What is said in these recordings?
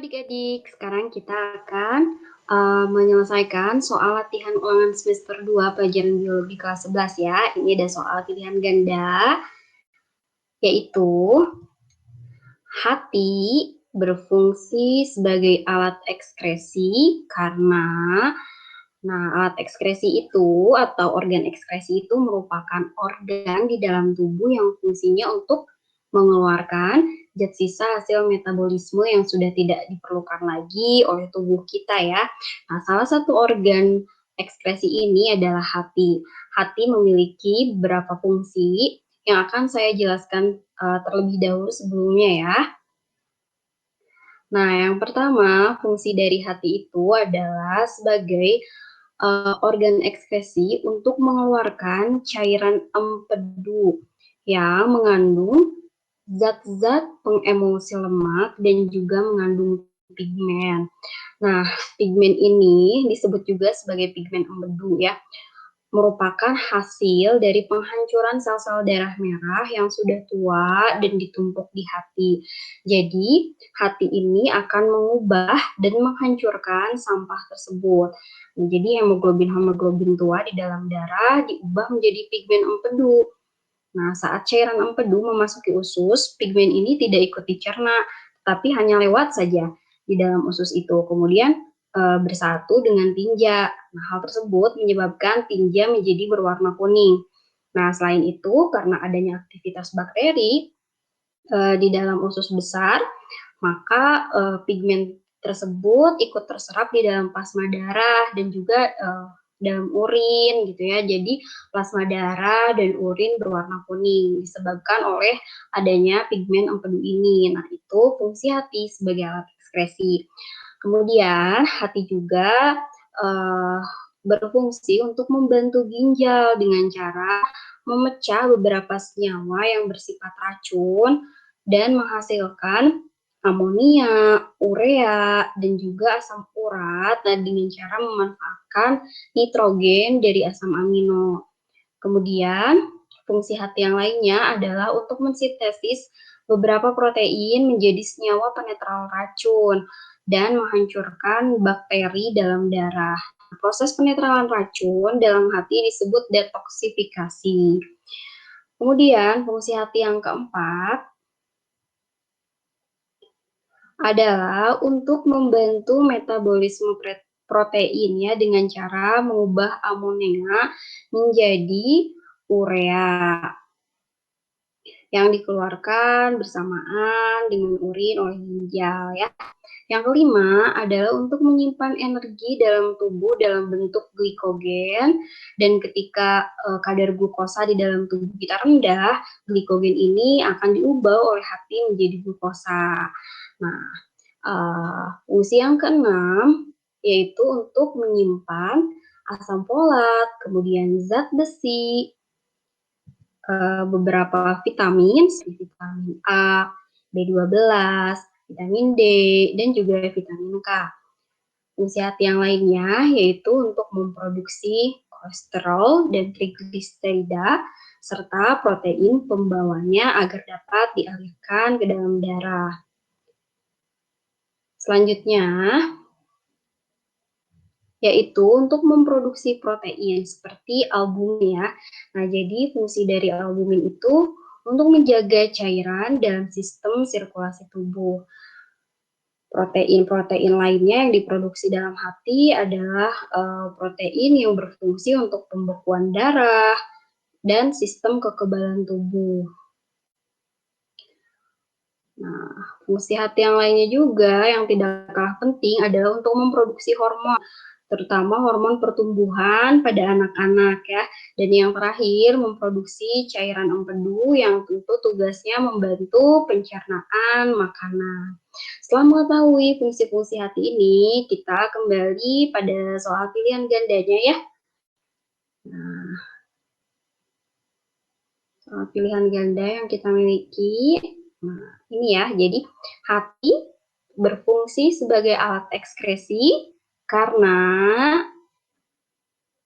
adik-adik, sekarang kita akan menyelesaikan soal latihan ulangan semester 2 pelajaran biologi kelas 11 ya. Ini ada soal pilihan ganda, yaitu hati berfungsi sebagai alat ekskresi karena alat ekskresi itu atau organ ekskresi itu merupakan organ di dalam tubuh yang fungsinya untuk mengeluarkan zat sisa hasil metabolisme yang sudah tidak diperlukan lagi oleh tubuh kita ya. Nah, salah satu organ ekskresi ini adalah hati. Hati memiliki beberapa fungsi yang akan saya jelaskan terlebih dahulu sebelumnya ya. Nah, yang pertama, fungsi dari hati itu adalah sebagai organ ekskresi untuk mengeluarkan cairan empedu yang mengandung zat-zat pengemulsi lemak dan juga mengandung pigmen. Nah, pigmen ini disebut juga sebagai pigmen empedu ya, merupakan hasil dari penghancuran sel-sel darah merah yang sudah tua dan ditumpuk di hati. Jadi, hati ini akan mengubah dan menghancurkan sampah tersebut. Nah, jadi hemoglobin tua di dalam darah diubah menjadi pigmen empedu. Nah, saat cairan empedu memasuki usus, pigmen ini tidak ikut dicerna, tapi hanya lewat saja di dalam usus itu. Kemudian bersatu dengan tinja. Nah, hal tersebut menyebabkan tinja menjadi berwarna kuning. Nah, selain itu, karena adanya aktivitas bakteri di dalam usus besar, maka pigmen tersebut ikut terserap di dalam plasma darah dan juga dalam urin gitu ya. Jadi plasma darah dan urin berwarna kuning disebabkan oleh adanya pigmen empedu ini. Nah, itu fungsi hati sebagai alat ekskresi. Kemudian hati juga berfungsi untuk membantu ginjal dengan cara memecah beberapa senyawa yang bersifat racun dan menghasilkan amonia, urea, dan juga asam urat dengan cara memanfaatkan nitrogen dari asam amino. Kemudian, fungsi hati yang lainnya adalah untuk mensintesis beberapa protein menjadi senyawa penetral racun dan menghancurkan bakteri dalam darah. Proses penetralan racun dalam hati disebut detoksifikasi. Kemudian, fungsi hati yang keempat adalah untuk membantu metabolisme proteinnya dengan cara mengubah amonia menjadi urea yang dikeluarkan bersamaan dengan urin oleh ginjal ya. Yang kelima adalah untuk menyimpan energi dalam tubuh dalam bentuk glikogen, dan ketika kadar glukosa di dalam tubuh kita rendah, glikogen ini akan diubah oleh hati menjadi glukosa. Nah, fungsi yang keenam yaitu untuk menyimpan asam folat, kemudian zat besi, beberapa vitamin seperti vitamin A, B12, vitamin D, dan juga vitamin K. Fungsi hati yang lainnya yaitu untuk memproduksi kolesterol dan trigliserida serta protein pembawanya agar dapat dialirkan ke dalam darah. Selanjutnya, yaitu untuk memproduksi protein seperti albumin ya. Nah, jadi fungsi dari albumin itu untuk menjaga cairan dalam sistem sirkulasi tubuh. Protein-protein lainnya yang diproduksi dalam hati adalah protein yang berfungsi untuk pembekuan darah dan sistem kekebalan tubuh. Nah, fungsi hati yang lainnya juga yang tidak kalah penting adalah untuk memproduksi hormon, terutama hormon pertumbuhan pada anak-anak ya. Dan yang terakhir, memproduksi cairan empedu yang tentu tugasnya membantu pencernaan makanan. Setelah mengetahui fungsi-fungsi hati ini, kita kembali pada soal pilihan gandanya ya. Nah, soal pilihan ganda yang kita miliki, nah ini ya, jadi hati berfungsi sebagai alat ekskresi karena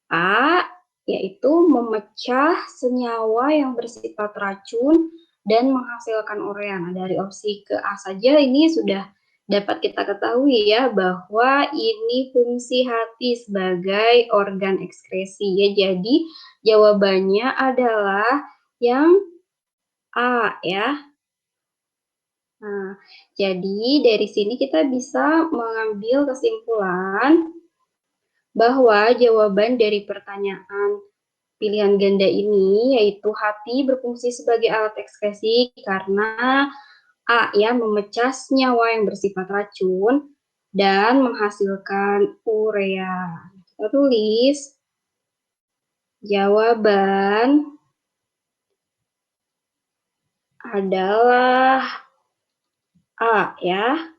A, yaitu memecah senyawa yang bersifat racun dan menghasilkan urea. Nah, dari opsi ke A saja ini sudah dapat kita ketahui ya bahwa ini fungsi hati sebagai organ ekskresi ya. Jadi jawabannya adalah yang A ya. Nah, jadi dari sini kita bisa mengambil kesimpulan bahwa jawaban dari pertanyaan pilihan ganda ini yaitu hati berfungsi sebagai alat ekskresi karena A ya memecah senyawa yang bersifat racun dan menghasilkan urea. Kita tulis jawaban adalah A ya.